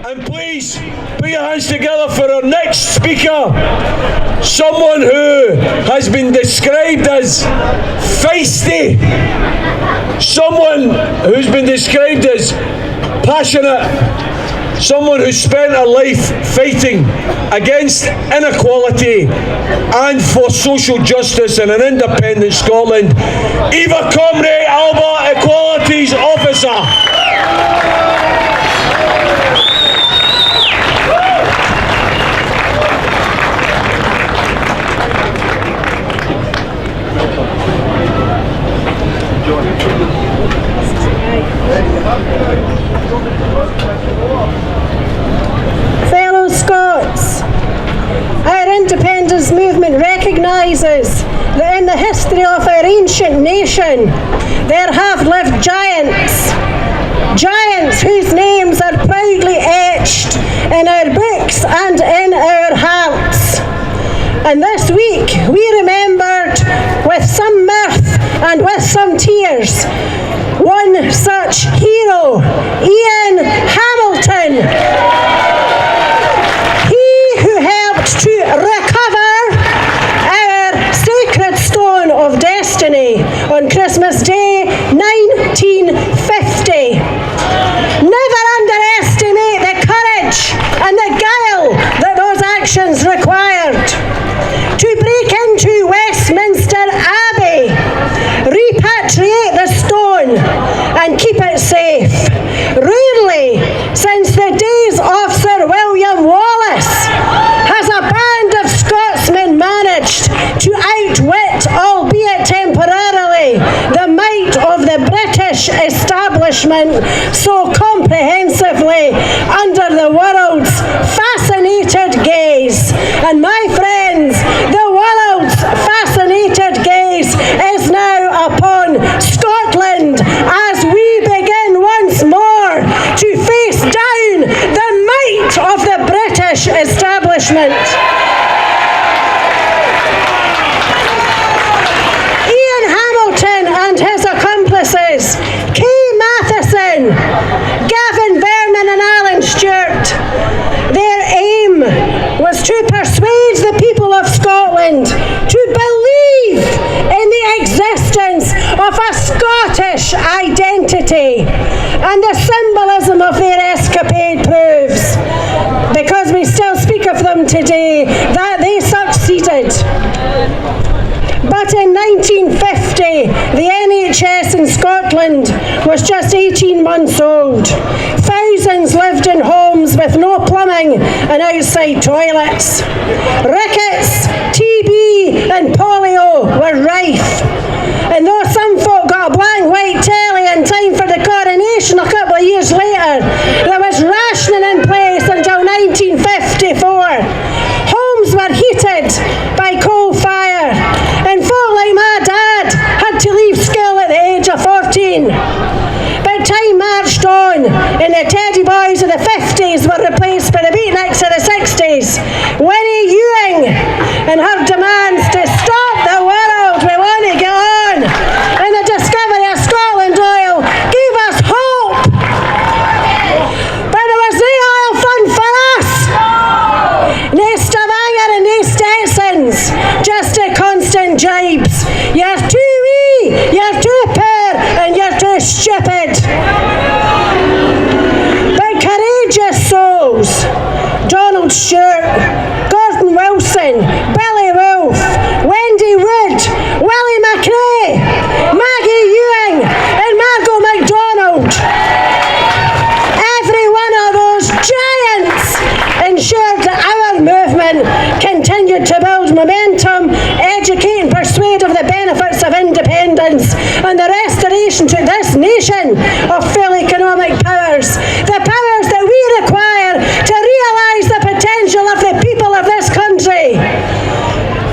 And please, put your hands together for our next speaker, someone who has been described as feisty, someone who's been described as passionate, someone who spent her life fighting against inequality and for social justice in an independent Scotland, Eva Comrie Alba, Equalities Officer. Fellow Scots, our independence movement recognises that in the history of our ancient nation there have lived giants whose names are proudly etched in our books and in our hearts. And this week we remembered with some mirth and with some tears one such hero, Ian Hamilton. He who helped to recover our sacred stone of destiny on Christmas Day 1950. Never underestimate the courage and the guile that those actions required. To break into Westminster Abbey, repatriate the stone and keep it safe. Rarely, since the days of Sir William Wallace, has a band of Scotsmen managed to outwit, albeit temporarily, the might of the British establishment so comprehensively under the world's fascinated gaze. And my friends, the world's fascinated gaze is now upon Scotland as we begin once more to face down the might of the British establishment. Ian Hamilton and his accomplices, Kay Matheson, Gavin Vernon and Alan Stewart, their aim was to persuade the people of Scotland to believe in the existence of a Scottish identity, and the symbolism of their escapade proves, because we still speak of them today, that they succeeded. But in 1950, the NHS in Scotland was just 18 months old. Thousands lived in homes with no plumbing and outside toilets. Rickets, TB and polio were rife. And though some folk got a black and white telly in time for the coronation a couple of years later, there was rationing in place until 1954. Homes were heated by coal fire, and folk like my dad had to leave school at the age of 14. But time marched on, and the teddy boys of the 50s were replaced by the beatniks of the 60s. Winnie Ewing and her demands to stop the world, we want to get on, and the discovery of Scotland oil gave us hope. But there was no oil fund for us. No Stavanger and no Stetsons, just a constant jibes. You're too wee, you're too poor, and you're too stupid. But courageous souls, Donald Stewart, Gordon Wilson, Billy Wolfe, Wendy Wood, Willie McRae, Maggie Ewing, and Margot MacDonald. Every one of those giants ensured that our movement continued to build momentum, educate and persuade of the benefits of independence and the restoration to this nation of full economic powers, the powers that we require to realise the potential of the people of this country,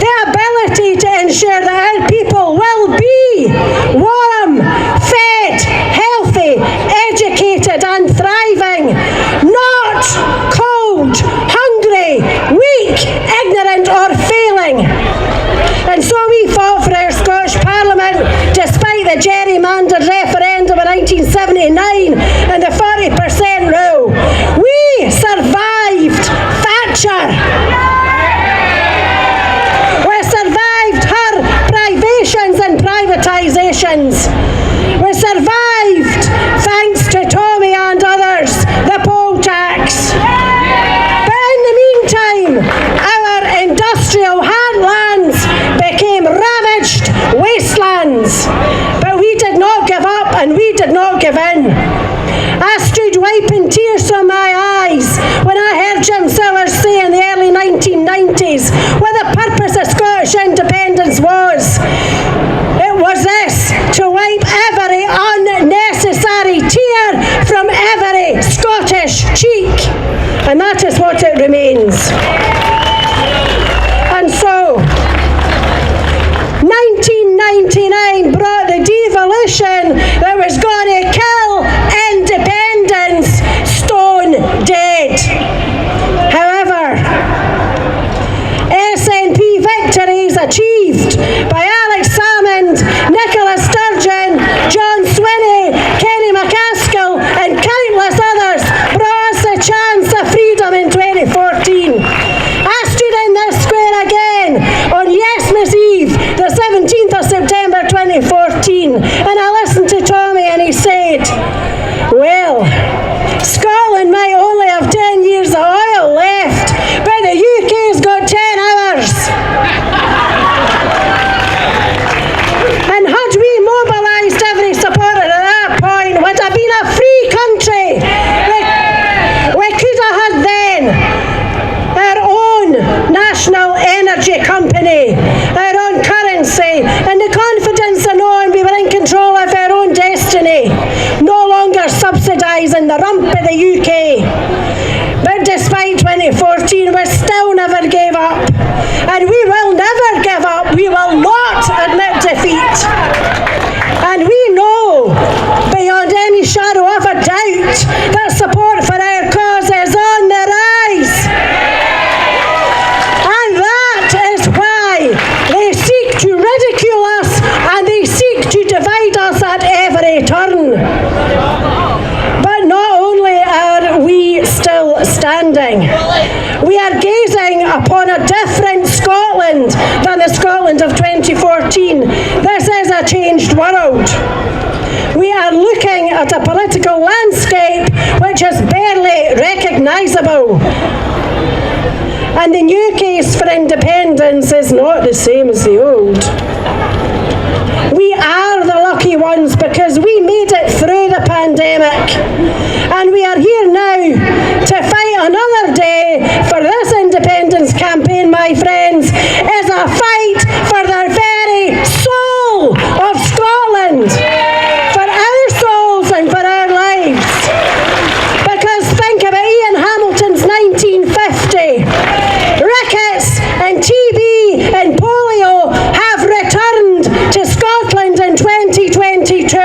the ability to ensure that our people will be warm, fed, healthy, educated and thriving, not cold, hungry, weak, ignorant or failing. And so we fought for our Scottish Parliament despite the gerrymandered referendum in 1979 and the 40% rule. We was. It was this, to wipe every unnecessary tear from every Scottish cheek. And that is what it remains. And so, 1999 brought the devolution that was going to kill independence stone dead. However, SNP victories achieved by Alex Salmond, Nicola Sturgeon, John Swinney, Kenny McCaskill and countless others brought us the chance of freedom in 2014. I stood in this square again on Yesmas Eve, the 17th of September 2014, and I listened to Tommy and he said, well, Scotland might only have 10 years of oil left, but the UK's got 10 hours. And had we mobilised every supporter at that point, would have been a free country. We could have had then our own national energy company, our own currency, and the confidence in knowing we were in control of our own destiny, no longer subsidising the rump of the UK. But despite 2014, we still never gave up. And we will never give up. We will not admit defeat. And we know, beyond any shadow of a doubt, that support for our cause is on the rise. And that is why they seek to ridicule us and they seek to divide us at every turn. But not only are we still standing, we are gazing upon a different Scotland than the Scotland of 2014. This is a changed world. We are looking at a political landscape which is barely recognisable. And the new case for independence is not the same as the old. We are the lucky ones because we made it through the pandemic. And we are here now to fight another day, for this independence campaign, my friends, is a fight for the very soul of Scotland. For our souls and for our lives. Because think about Ian Hamilton's 1950. Rickets and TB and polio have returned to Scotland in 2022.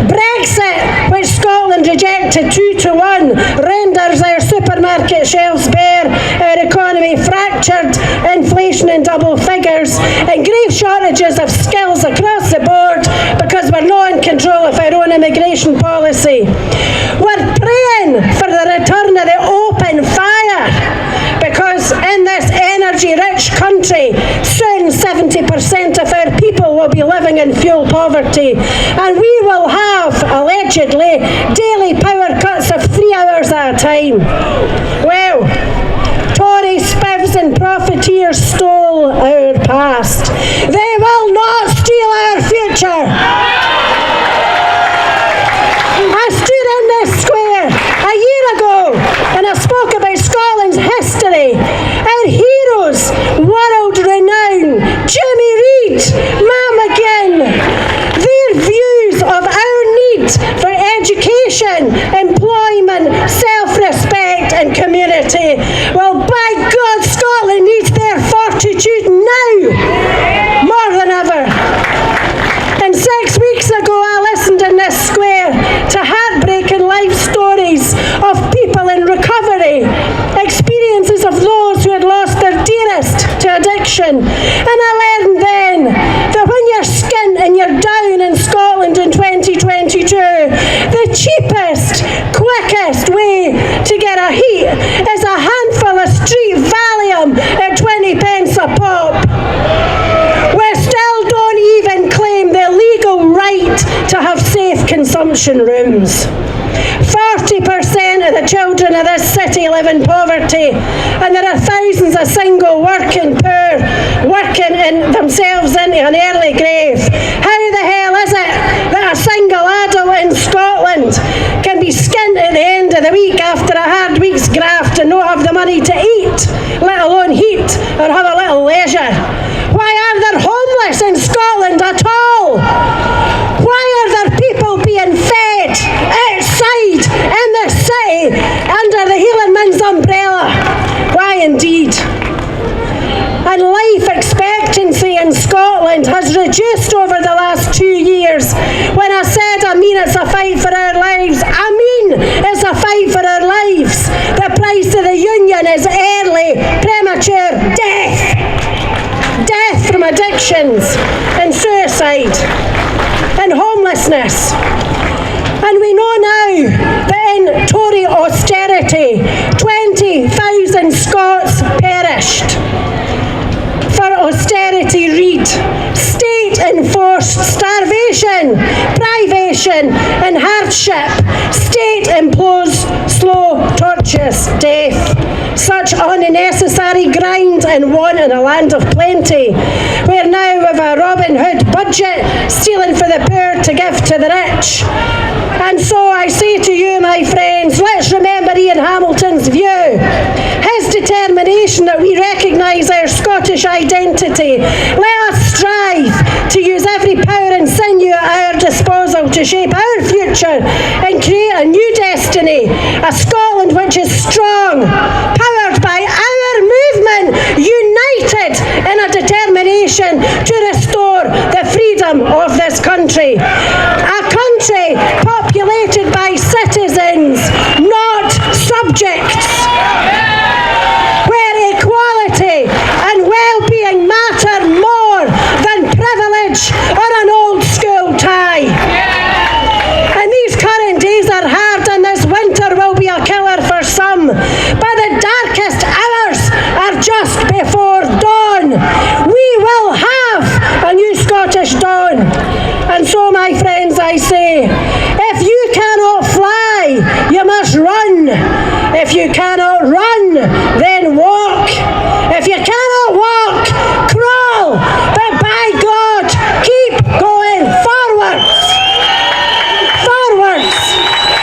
Brexit, which Scotland rejected 2-1, renders our supermarket shelves bare, our economy fractured, inflation in double figures, and grave shortages of skills across the board because we're not in control of our own immigration policy. We're praying for the return of the open fire, because in this energy-rich country, soon 70% of our people will be living in fuel poverty, and we will have, allegedly, daily power cuts of 3 hours at a time. Well, Tory spivs and profiteers stole our past. They will not steal our future. I stood in this square a year ago and I spoke about Scotland's history. Our heroes, world renowned, Jimmy Reid, Ma McGinn, their views of our need for education, employment, self-respect and community. Well, by God, Scotland needs their fortitude now, more than ever. And 6 weeks ago I listened in this square to heartbreaking life stories of people in recovery, experiences of those who had lost their dearest to addiction. And I learned then that when you're skint and you're down in Scotland in 2022, the cheapest, quickest way to get a heat is a handful of street Valium at 20 pence a pop. We still don't even claim the legal right to have safe consumption rooms. 40% of the children of this city live in poverty, and there are thousands of single working poor working in themselves into an early grave. How the hell is it that a single adult in Scotland can be skint at the end of the week after a hard week's graft and not have the money to eat, let alone heat or have a little leisure? Why are there reduced over the last 2 years. When I said I mean it's a fight for our lives, I mean it's a fight for our lives. The price of the union is early, premature death. Death from addictions and suicide and homelessness. And we know now that in Tory austerity, 20,000 Scots perished. For austerity, read state-enforced starvation, privation and hardship, state-imposed slow, torturous death. Such unnecessary grind and want in a land of plenty, where now with a Robin Hood budget, stealing for the poor to give to the rich. And so I say to you, my friends, let's remember Ian Hamilton's view, his determination that we recognise our Scottish identity. Let us strive to use every power and sinew at our disposal to shape our future and create a new destiny, a Scotland which is strong, powered by our movement, united in a determination to restore the freedom of this country. A country populated by citizens, not subjects, where equality and well-being matter more than privilege or an old school tie. And these current days are hard, and this winter will be a killer for some, but the darkest hours are just before dawn. We will have a new Scottish dawn. And so, my friends, I say, if you cannot fly, you must run. If you cannot run, then walk. If you cannot walk, crawl. But by God, keep going forwards. Forwards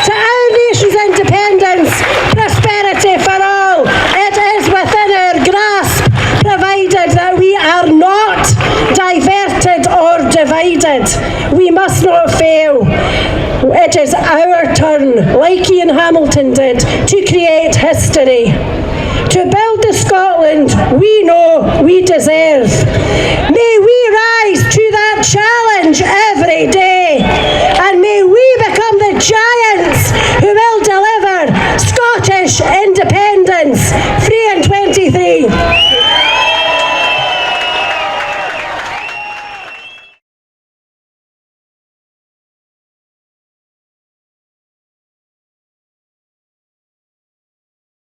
to our nation's independence, prosperity for all. It is within our grasp, provided that we are not diverted or divided. We must not fail. It is our turn, like Ian Hamilton did, to create history, to build the Scotland we know we deserve. May we rise